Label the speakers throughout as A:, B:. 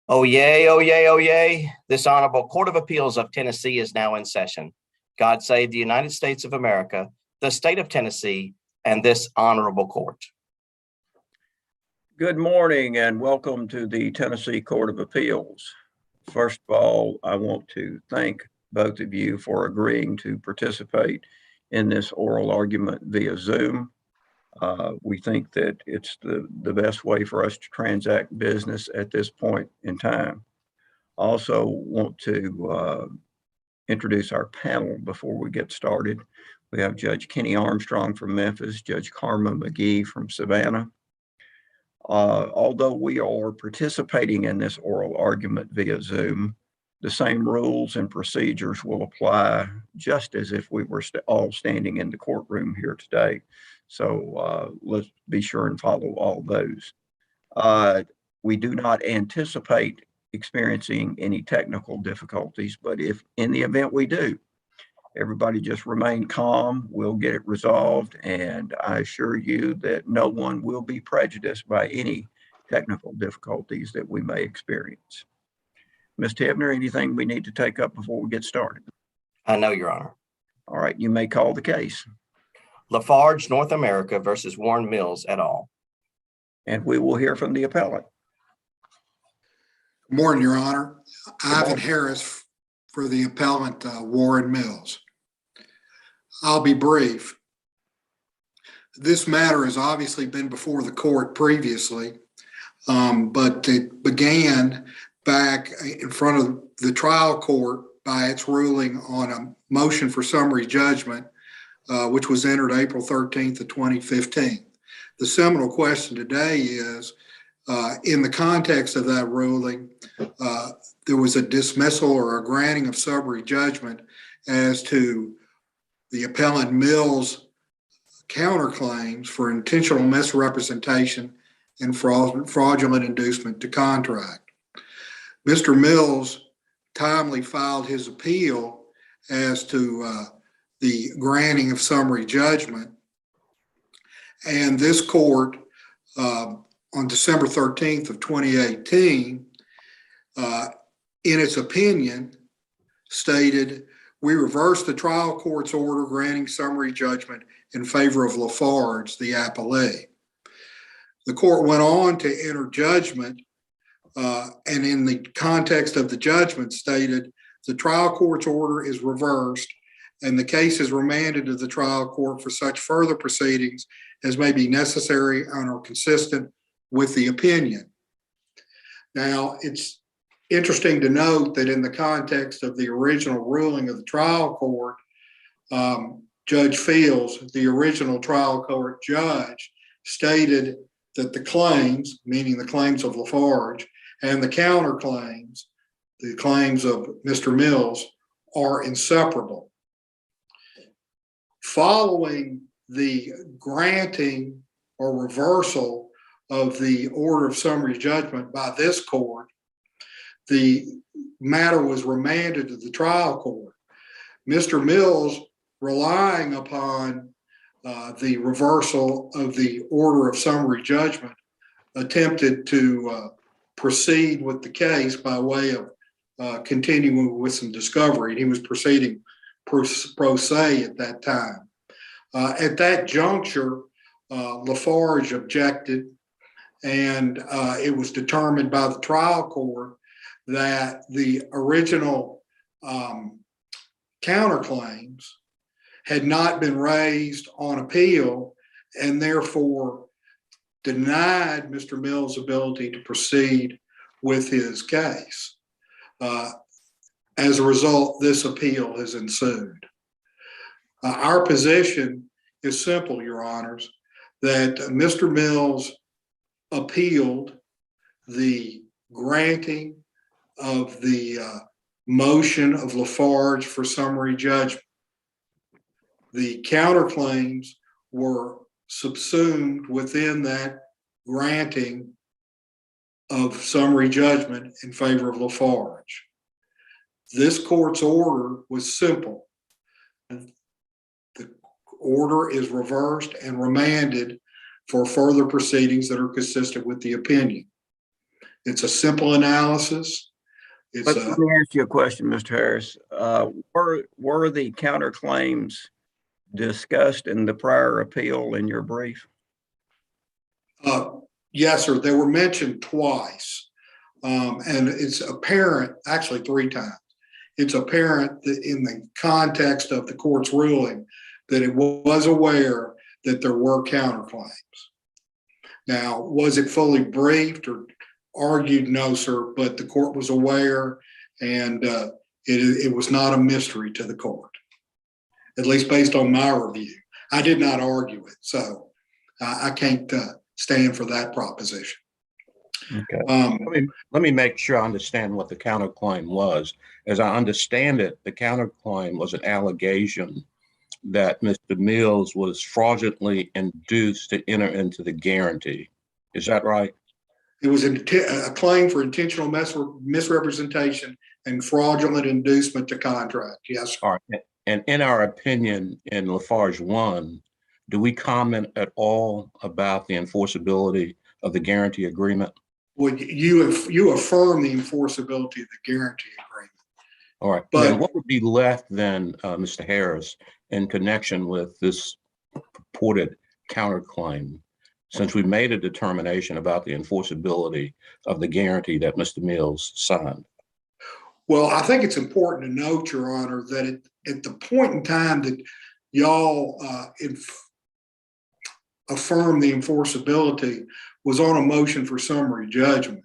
A: Oh, yay, oh, yay, oh, yay. This Honorable Court of Appeals of Tennessee is now in session. God save the United States of America, the state of Tennessee, and this honorable court.
B: Good morning and welcome to the Tennessee Court of Appeals. First of all, I want to thank both of you for agreeing to participate in this oral argument via Zoom. We think that it's the best way for us to transact business at this point in time. Also want to introduce our panel before we get started. We have Judge Kenny Armstrong from Memphis, Judge Karma McGee from Savannah. Although we are participating in this oral argument via Zoom, the same rules and procedures will apply just as if we were all standing in the courtroom here today. So let's be sure and follow all those. We do not anticipate experiencing any technical difficulties, but if in the event we do, everybody just remain calm. We'll get it resolved, and I assure you that no one will be prejudiced by any technical difficulties that we may experience. Ms. Tebner, anything we need to take up before we get started?
A: I know, Your Honor.
B: All right, you may call the case.
A: Lafarge, North America versus Warren Mills et al.
B: And we will hear from the appellant.
C: Good morning, Your Honor. Ivan Harris for the appellant, Warren Mills. I'll be brief. This matter has obviously been before the court previously, but it began back in front of the trial court by its ruling on a motion for summary judgment, which was entered April 13th of 2015. The seminal question today is, in the context of that ruling, there was a dismissal or a granting of summary judgment as to the appellant Mills' counterclaims for intentional misrepresentation and fraudulent inducement to contract. Mr. Mills timely filed his appeal as to the granting of summary judgment, and this court on December 13th of 2018, in its opinion, stated, "We reverse the trial court's order granting summary judgment in favor of Lafarge, the appellee." The court went on to enter judgment, and in the context of the judgment stated, "The trial court's order is reversed and the case is remanded to the trial court for such further proceedings as may be necessary and are consistent with the opinion." Now, it's interesting to note that in the context of the original ruling of the trial court, Judge Fields, the original trial court judge, stated that the claims, meaning the claims of Lafarge, and the counterclaims, the claims of Mr. Mills, are inseparable. Following the granting or reversal of the order of summary judgment by this court, the matter was remanded to the trial court. Mr. Mills, relying upon the reversal of the order of summary judgment, attempted to proceed with the case by way of continuing with some discovery. He was proceeding pro se at that time. At that juncture, Lafarge objected, and it was determined by the trial court that the original counterclaims had not been raised on appeal and therefore denied Mr. Mills' ability to proceed with his case. As a result, this appeal has ensued. Our position is simple, Your Honors, that Mr. Mills appealed the granting of the motion of Lafarge for summary judgment. The counterclaims were subsumed within that granting of summary judgment in favor of Lafarge. This court's order was simple. The order is reversed and remanded for further proceedings that are consistent with the opinion. It's a simple analysis. It's
B: Let me ask you a question, Mr. Harris. Were the counterclaims discussed in the prior appeal in your brief?
C: Yes, sir. They were mentioned twice. And it's apparent, actually 3 times. It's apparent that in the context of the court's ruling that it was aware that there were counterclaims. Now, was it fully briefed or argued? No, sir, but the court was aware, and it was not a mystery to the court, at least based on my review. I did not argue it, so I can't stand for that proposition.
D: Okay. Let me make sure I understand what the counterclaim was. As I understand it, the counterclaim was an allegation that Mr. Mills was fraudulently induced to enter into the guarantee. Is that right?
C: It was a claim for intentional misrepresentation and fraudulent inducement to contract. Yes, sir.
D: All right. And in our opinion in Lafarge 1, do we comment at all about the enforceability of the guarantee agreement?
C: Well, you affirm the enforceability of the guarantee agreement.
D: All right.
C: But
D: then what would be left then, Mr. Harris, in connection with this purported counterclaim, since we made a determination about the enforceability of the guarantee that Mr. Mills signed?
C: well, I think it's important to note, Your Honor, that at the point in time that y'all affirm the enforceability was on a motion for summary judgment.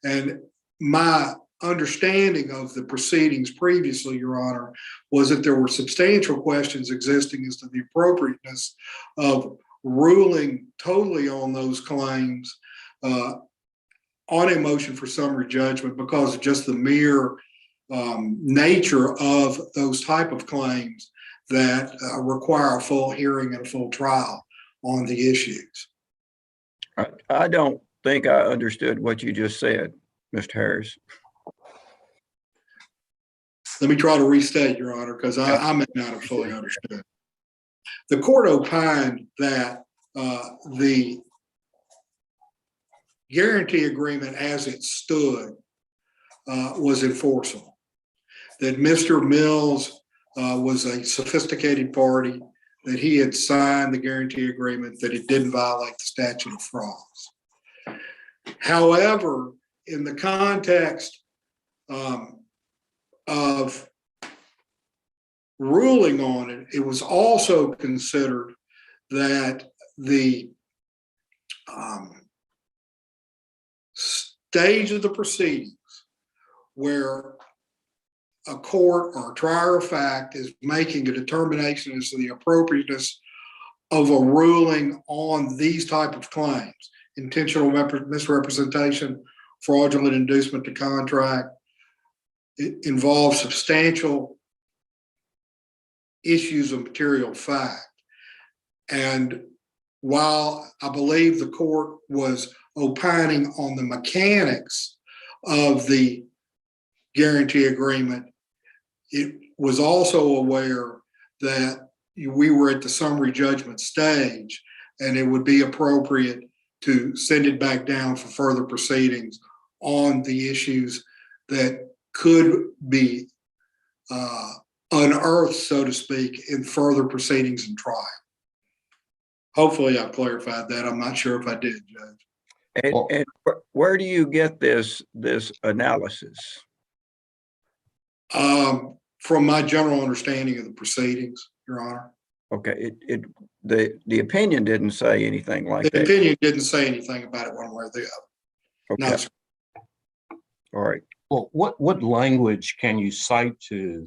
C: And my understanding of the proceedings previously, Your Honor, was that there were substantial questions existing as to the appropriateness of ruling totally on those claims on a motion for summary judgment because of just the mere nature of those type of claims that require a full hearing and a full trial on the issues.
B: I don't think I understood what you just said, Mr. Harris.
C: Let me try to restate, Your Honor, because I may not have fully understood. The court opined that the guarantee agreement as it stood was enforceable, that Mr. Mills was a sophisticated party, that he had signed the guarantee agreement, that it didn't violate the statute of frauds. However, in the context of ruling on it, it was also considered that the stage of the proceedings where a court or a trier of fact is making a determination as to the appropriateness of a ruling on these type of claims, intentional misrepresentation, fraudulent inducement to contract, it involves substantial issues of material fact. And while I believe the court was opining on the mechanics of the guarantee agreement, it was also aware that we were at the summary judgment stage and it would be appropriate to send it back down for further proceedings on the issues that could be unearthed, so to speak, in further proceedings and trial. Hopefully I've clarified that. I'm not sure if I did, Judge.
B: And where do you get this analysis?
C: From my general understanding of the proceedings, Your Honor.
B: Okay, the opinion didn't say anything like that.
C: The opinion didn't say anything about it one way or the other.
B: Okay.
C: No, sir.
B: All right.
D: Well, what language can you cite to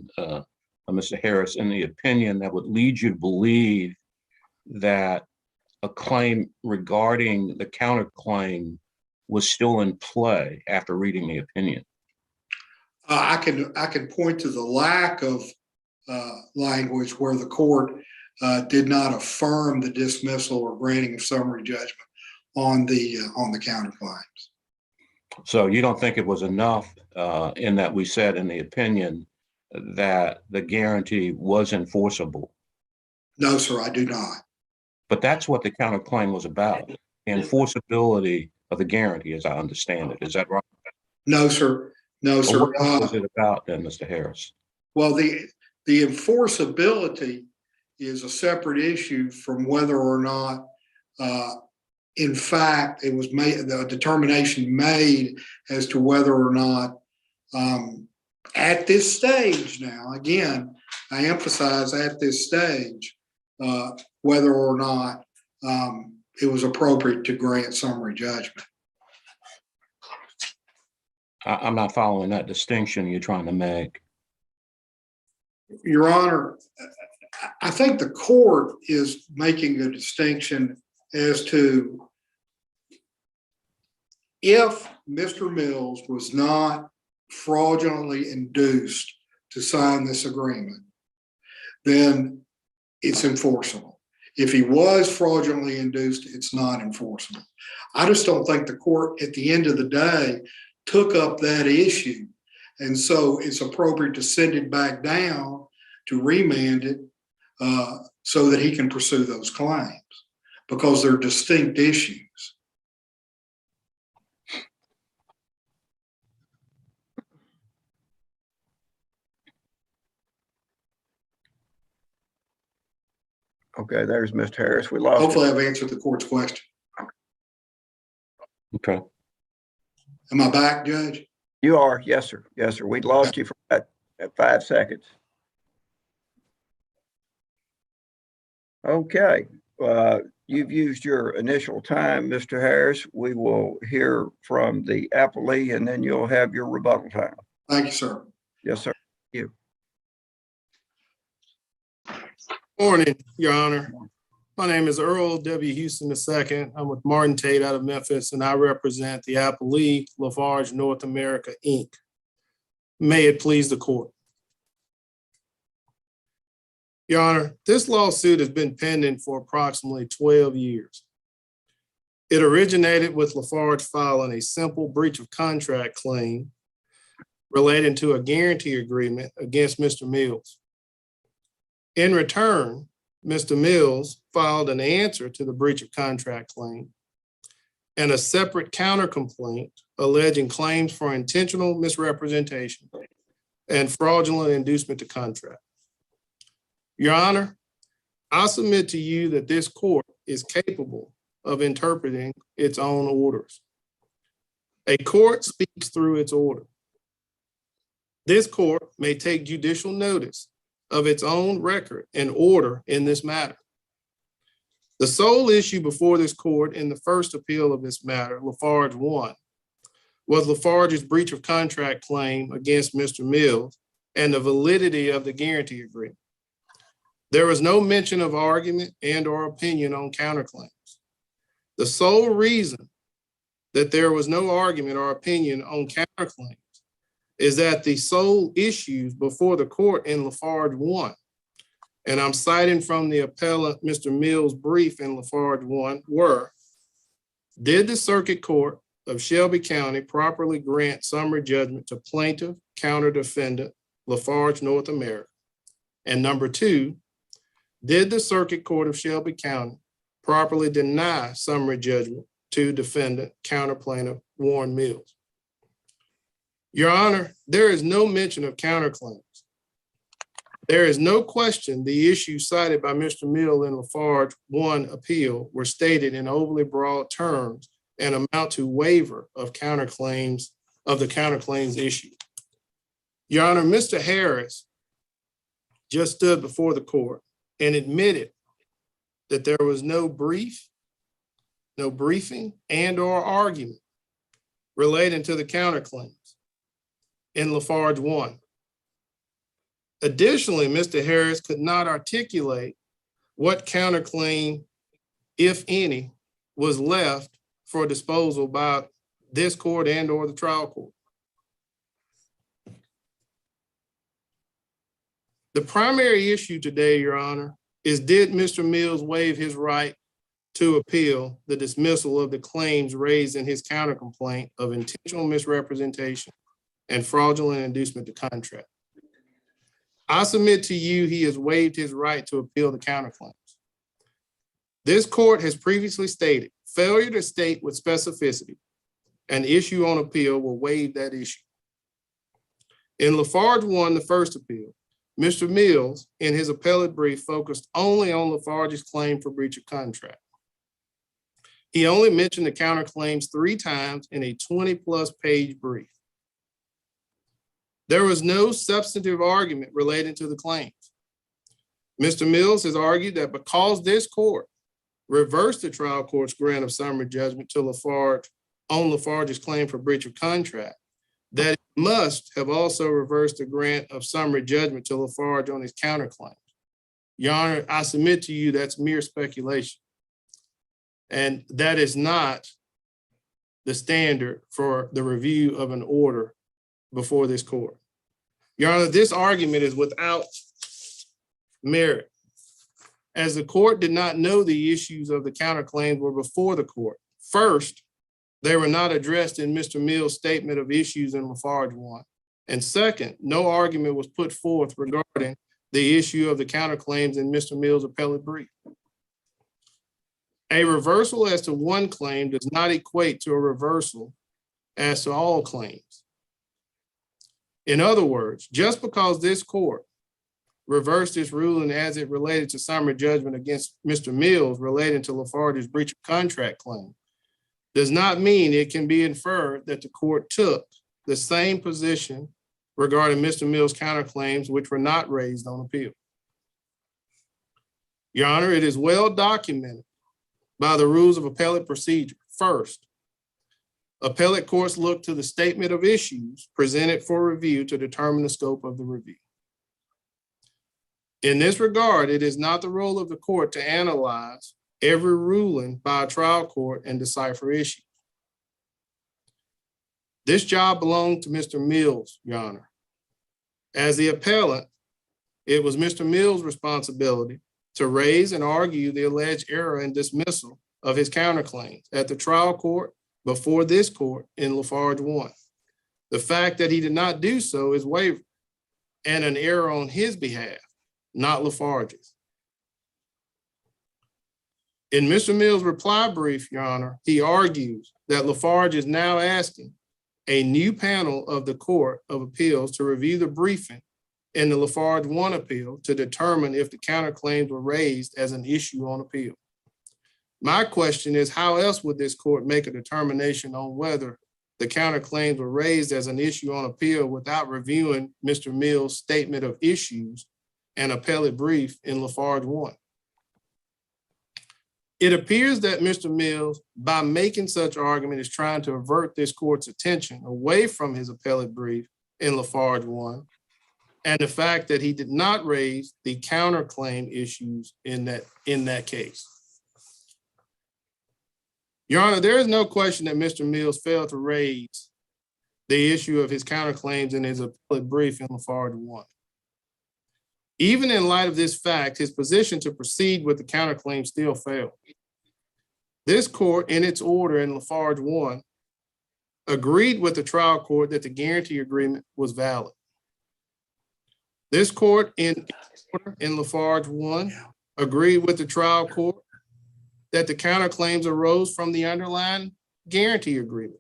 D: Mr. Harris in the opinion that would lead you to believe that a claim regarding the counterclaim was still in play after reading the opinion?
C: I can point to the lack of language where the court did not affirm the dismissal or granting of summary judgment on the counterclaims.
D: So you don't think it was enough in that we said in the opinion that the guarantee was enforceable?
C: No, sir, I do not.
D: But that's what the counterclaim was about, enforceability of the guarantee, as I understand it. Is that right?
C: No, sir. No,
D: Or
C: sir.
D: what else is it about then, Mr. Harris?
C: Well, the enforceability is a separate issue from whether or not, in fact, it was made, the determination made as to whether or not, at this stage now, again, I emphasize at this stage, whether or not it was appropriate to grant summary judgment.
D: I'm not following that distinction you're trying to make.
C: Your Honor, I think the court is making a distinction as to if Mr. Mills was not fraudulently induced to sign this agreement, then it's enforceable. If he was fraudulently induced, it's not enforceable. I just don't think the court at the end of the day took up that issue. And so it's appropriate to send it back down, to remand it, so that he can pursue those claims, because they're distinct issues.
B: Okay, there's Mr. Harris. We lost
C: Hopefully
B: him.
C: I've answered the court's question.
D: Okay.
C: Am I back, Judge?
B: You are, yes, sir. Yes, sir. We lost you for at 5 seconds. Okay, you've used your initial time, Mr. Harris. We will hear from the appellee and then you'll have your rebuttal time.
C: Thank you, sir.
B: Yes, sir.
E: Morning, Your Honor. My name is Earl W. Houston II. I'm with Martin Tate out of Memphis, and I represent the appellee, Lafarge North America, Inc. May it please the court. Your Honor, this lawsuit has been pending for approximately 12 years. It originated with Lafarge filing a simple breach of contract claim relating to a guarantee agreement against Mr. Mills. In return, Mr. Mills filed an answer to the breach of contract claim and a separate counter complaint alleging claims for intentional misrepresentation and fraudulent inducement to contract. Your Honor, I submit to you that this court is capable of interpreting its own orders. A court speaks through its order. This court may take judicial notice of its own record and order in this matter. The sole issue before this court in the first appeal of this matter, Lafarge 1, was Lafarge's breach of contract claim against Mr. Mills and the validity of the guarantee agreement. There was no mention of argument and or opinion on counterclaims. The sole reason that there was no argument or opinion on counterclaims is that the sole issues before the court in Lafarge 1, and I'm citing from the appellant Mr. Mills' brief in Lafarge 1, were, did the Circuit Court of Shelby County properly grant summary judgment to plaintiff, counter defendant, Lafarge North America? And number 2, did the Circuit Court of Shelby County properly deny summary judgment to defendant, counter plaintiff, Warren Mills? Your Honor, there is no mention of counterclaims. There is no question the issues cited by Mr. Mill in Lafarge 1 appeal were stated in overly broad terms and amount to waiver of counterclaims, of the counterclaims issue. Your Honor, Mr. Harris just stood before the court and admitted that there was no brief, no briefing and or argument relating to the counterclaims in Lafarge 1. Additionally, Mr. Harris could not articulate what counterclaim, if any, was left for disposal by this court and or the trial court. The primary issue today, Your Honor, is did Mr. Mills waive his right to appeal the dismissal of the claims raised in his countercomplaint of intentional misrepresentation and fraudulent inducement to contract? I submit to you he has waived his right to appeal the counterclaims. This court has previously stated failure to state with specificity an issue on appeal will waive that issue. In Lafarge 1, the first appeal, Mr. Mills, in his appellate brief, focused only on Lafarge's claim for breach of contract. He only mentioned the counterclaims 3 times in a 20+ page brief. There was no substantive argument relating to the claims. Mr. Mills has argued that because this court reversed the trial court's grant of summary judgment to Lafarge on Lafarge's claim for breach of contract, that it must have also reversed the grant of summary judgment to Lafarge on his counterclaims. Your Honor, I submit to you that's mere speculation. And that is not the standard for the review of an order before this court. Your Honor, this argument is without merit, as the court did not know the issues of the counterclaims were before the court. First, they were not addressed in Mr. Mills' statement of issues in Lafarge 1. And second, no argument was put forth regarding the issue of the counterclaims in Mr. Mills' appellate brief. A reversal as to one claim does not equate to a reversal as to all claims. In other words, just because this court reversed its ruling as it related to summary judgment against Mr. Mills relating to Lafarge's breach of contract claim does not mean it can be inferred that the court took the same position regarding Mr. Mills' counterclaims, which were not raised on appeal. Your Honor, it is well documented by the rules of appellate procedure. First, appellate courts look to the statement of issues presented for review to determine the scope of the review. In this regard, it is not the role of the court to analyze every ruling by a trial court and decipher issues. This job belonged to Mr. Mills, Your Honor. As the appellant, it was Mr. Mills' responsibility to raise and argue the alleged error and dismissal of his counterclaims at the trial court before this court in Lafarge 1. The fact that he did not do so is waiver and an error on his behalf, not Lafarge's. In Mr. Mills' reply brief, Your Honor, he argues that Lafarge is now asking a new panel of the Court of Appeals to review the briefing in the Lafarge 1 appeal to determine if the counterclaims were raised as an issue on appeal. My question is, how else would this court make a determination on whether the counterclaims were raised as an issue on appeal without reviewing Mr. Mills' statement of issues and appellate brief in Lafarge 1? It appears that Mr. Mills, by making such argument, is trying to avert this court's attention away from his appellate brief in Lafarge 1 and the fact that he did not raise the counterclaim issues in that case. Your Honor, there is no question that Mr. Mills failed to raise the issue of his counterclaims in his appellate brief in Lafarge 1. Even in light of this fact, his position to proceed with the counterclaim still failed. This court, in its order in Lafarge 1, agreed with the trial court that the guarantee agreement was valid. This court, in Lafarge 1, agreed with the trial court that the counterclaims arose from the underlying guarantee agreement.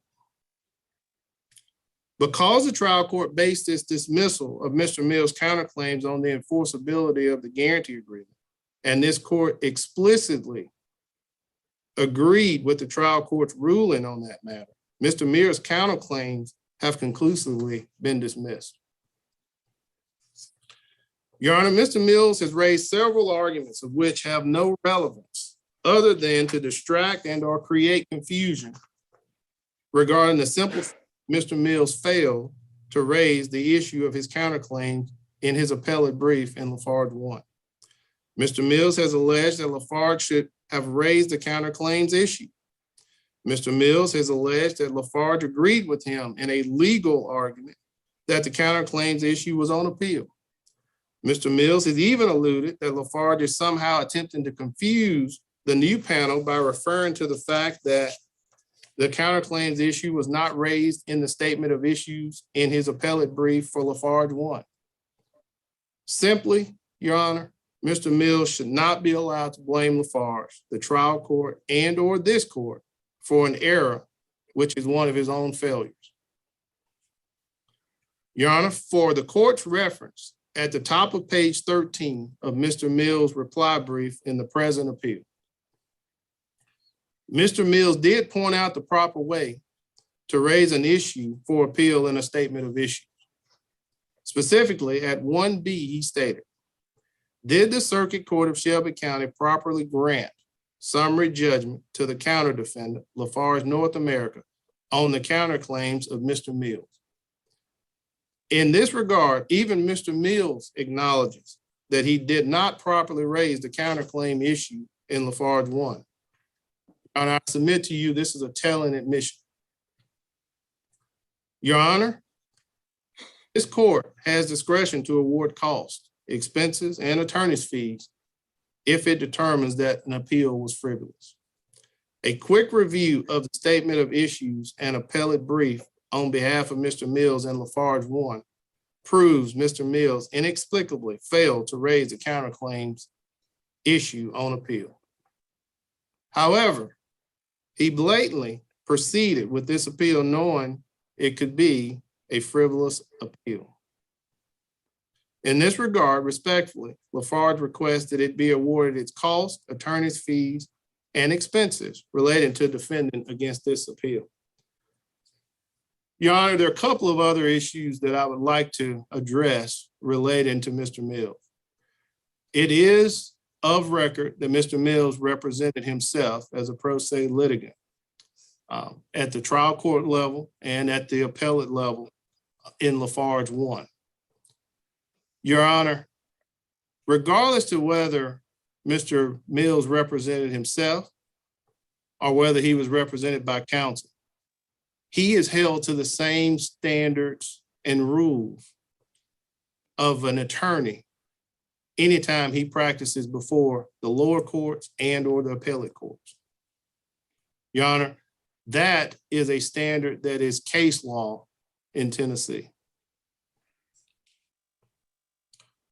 E: Because the trial court based its dismissal of Mr. Mills' counterclaims on the enforceability of the guarantee agreement, and this court explicitly agreed with the trial court's ruling on that matter, Mr. Mills' counterclaims have conclusively been dismissed. Your Honor, Mr. Mills has raised several arguments of which have no relevance other than to distract and or create confusion regarding the simple fact Mr. Mills failed to raise the issue of his counterclaims in his appellate brief in Lafarge 1. Mr. Mills has alleged that Lafarge should have raised the counterclaims issue. Mr. Mills has alleged that Lafarge agreed with him in a legal argument that the counterclaims issue was on appeal. Mr. Mills has even alluded that Lafarge is somehow attempting to confuse the new panel by referring to the fact that the counterclaims issue was not raised in the statement of issues in his appellate brief for Lafarge 1. Simply, Your Honor, Mr. Mills should not be allowed to blame Lafarge, the trial court, and or this court for an error, which is one of his own failures. Your Honor, for the court's reference, at the top of page 13 of Mr. Mills' reply brief in the present appeal, Mr. Mills did point out the proper way to raise an issue for appeal in a statement of issues. Specifically, at 1B, he stated, did the Circuit Court of Shelby County properly grant summary judgment to the counter defendant, Lafarge North America, on the counterclaims of Mr. Mills? In this regard, even Mr. Mills acknowledges that he did not properly raise the counterclaim issue in Lafarge 1. And I submit to you, this is a telling admission. Your Honor, this court has discretion to award costs, expenses, and attorney's fees if it determines that an appeal was frivolous. A quick review of the statement of issues and appellate brief on behalf of Mr. Mills and Lafarge 1 proves Mr. Mills inexplicably failed to raise the counterclaims issue on appeal. However, he blatantly proceeded with this appeal knowing it could be a frivolous appeal. In this regard, respectfully, Lafarge requests that it be awarded its costs, attorney's fees, and expenses relating to defendant against this appeal. Your Honor, there are a couple of other issues that I would like to address relating to Mr. Mills. It is of record that Mr. Mills represented himself as a pro se litigant at the trial court level and at the appellate level in Lafarge 1. Your Honor, regardless to whether Mr. Mills represented himself or whether he was represented by counsel, he is held to the same standards and rules of an attorney anytime he practices before the lower courts and or the appellate courts. Your Honor, that is a standard that is case law in Tennessee.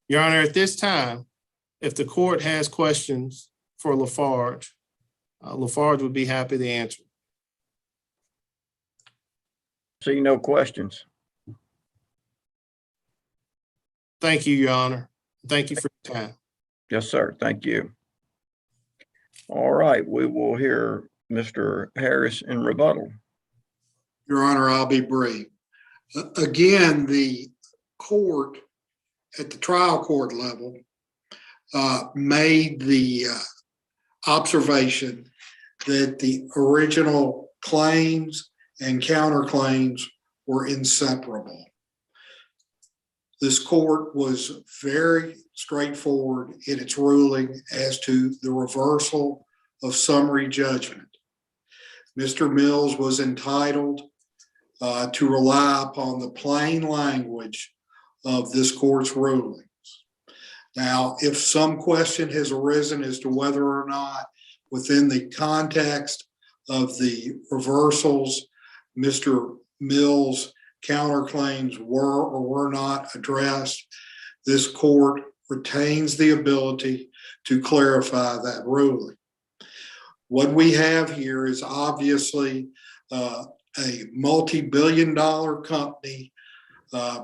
E: Your Honor, at this time, if the court has questions for Lafarge, Lafarge would be happy to answer.
B: See no questions.
E: Thank you, Your Honor. Thank you for your time.
B: Yes, sir. Thank you. All right, we will hear Mr. Harris in rebuttal.
C: Your Honor, I'll be brief. Again, the court at the trial court level made the observation that the original claims and counterclaims were inseparable. This court was very straightforward in its ruling as to the reversal of summary judgment. Mr. Mills was entitled to rely upon the plain language of this court's rulings. Now, if some question has arisen as to whether or not within the context of the reversals, Mr. Mills' counterclaims were or were not addressed, this court retains the ability to clarify that ruling. What we have here is obviously a multi-billion-dollar company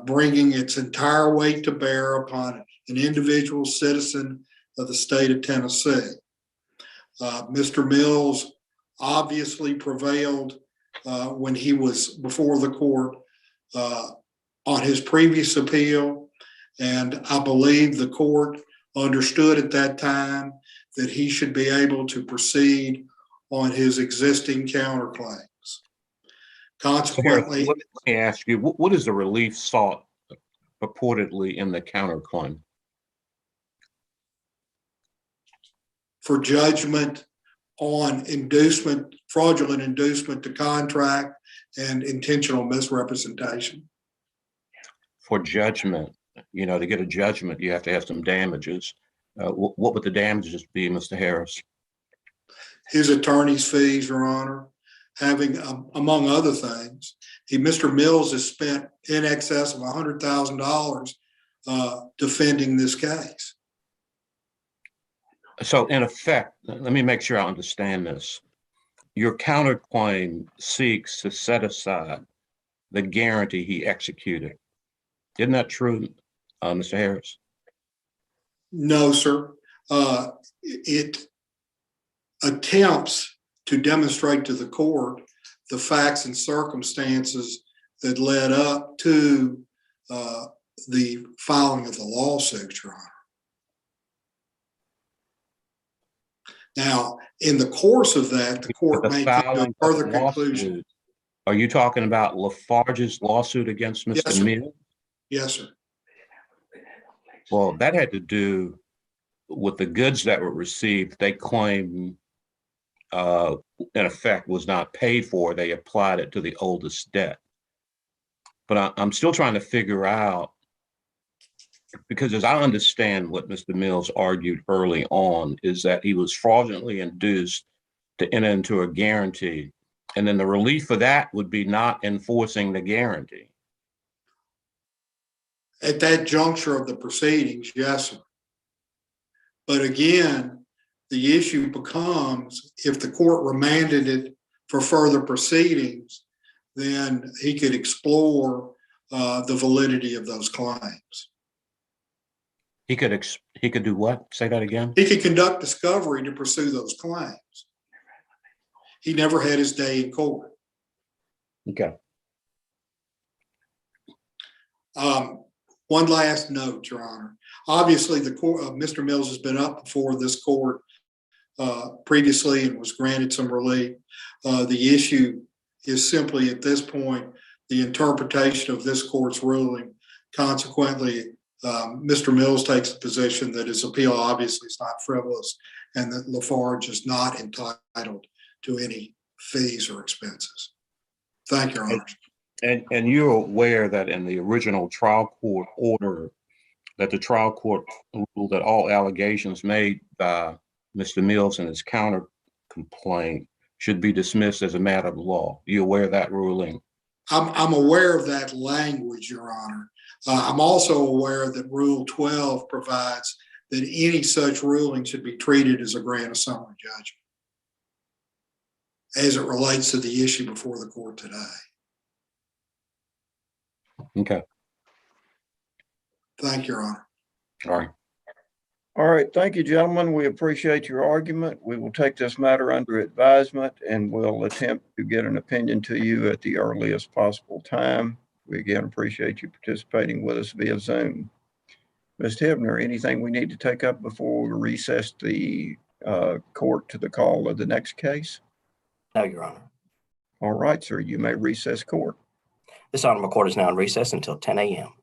C: bringing its entire weight to bear upon an individual citizen of the state of Tennessee. Mr. Mills obviously prevailed when he was before the court on his previous appeal, and I believe the court understood at that time that he should be able to proceed on his existing counterclaims. Consequently,
D: let me ask you, what is the relief sought purportedly in the counterclaim?
C: for judgment on inducement, fraudulent inducement to contract and intentional misrepresentation.
D: For judgment, to get a judgment, you have to have some damages. What would the damages be, Mr. Harris?
C: His attorney's fees, Your Honor, having, among other things, Mr. Mills has spent in excess of $100,000 defending this case.
D: So in effect, let me make sure I understand this. Your counterclaim seeks to set aside the guarantee he executed. Isn't that true, Mr. Harris?
C: No, sir. It attempts to demonstrate to the court the facts and circumstances that led up to the filing of the lawsuit, Your Honor. Now, in the course of that, the court
D: The
C: may come to a
D: filing of
C: further
D: the
C: conclusion.
D: lawsuit, are you talking about Lafarge's lawsuit against
C: Yes,
D: Mr.
C: sir.
D: Mills?
C: Yes, sir.
D: Well, that had to do with the goods that were received. They claim, in effect, was not paid for. They applied it to the oldest debt. But I'm still trying to figure out, because as I understand what Mr. Mills argued early on, is that he was fraudulently induced to enter into a guarantee. And then the relief for that would be not enforcing the guarantee.
C: At that juncture of the proceedings, yes, sir. But again, the issue becomes if the court remanded it for further proceedings, then he could explore the validity of those claims.
D: He could do what? Say that again.
C: He could conduct discovery to pursue those claims. He never had his day in court.
D: Okay.
C: One last note, Your Honor. Obviously, the court, Mr. Mills has been up before this court previously and was granted some relief. The issue is simply at this point the interpretation of this court's ruling. Consequently, Mr. Mills takes the position that his appeal obviously is not frivolous and that Lafarge is not entitled to any fees or expenses. Thank you, Your Honor.
D: And you're aware that in the original trial court order, that the trial court ruled that all allegations made by Mr. Mills and his counter complaint should be dismissed as a matter of law. You aware of that ruling?
C: I'm aware of that language, Your Honor. I'm also aware that Rule 12 provides that any such ruling should be treated as a grant of summary judgment as it relates to the issue before the court today.
D: Okay.
C: Thank you, Your Honor.
D: All right.
B: All right, thank you, gentlemen. We appreciate your argument. We will take this matter under advisement and we'll attempt to get an opinion to you at the earliest possible time. We again appreciate you participating with us via Zoom. Ms. Hibner, anything we need to take up before we recess the court to the call of the next case?
A: No, Your Honor.
B: All right, sir, you may recess court.
A: This honorable court is now in recess until 10 a.m.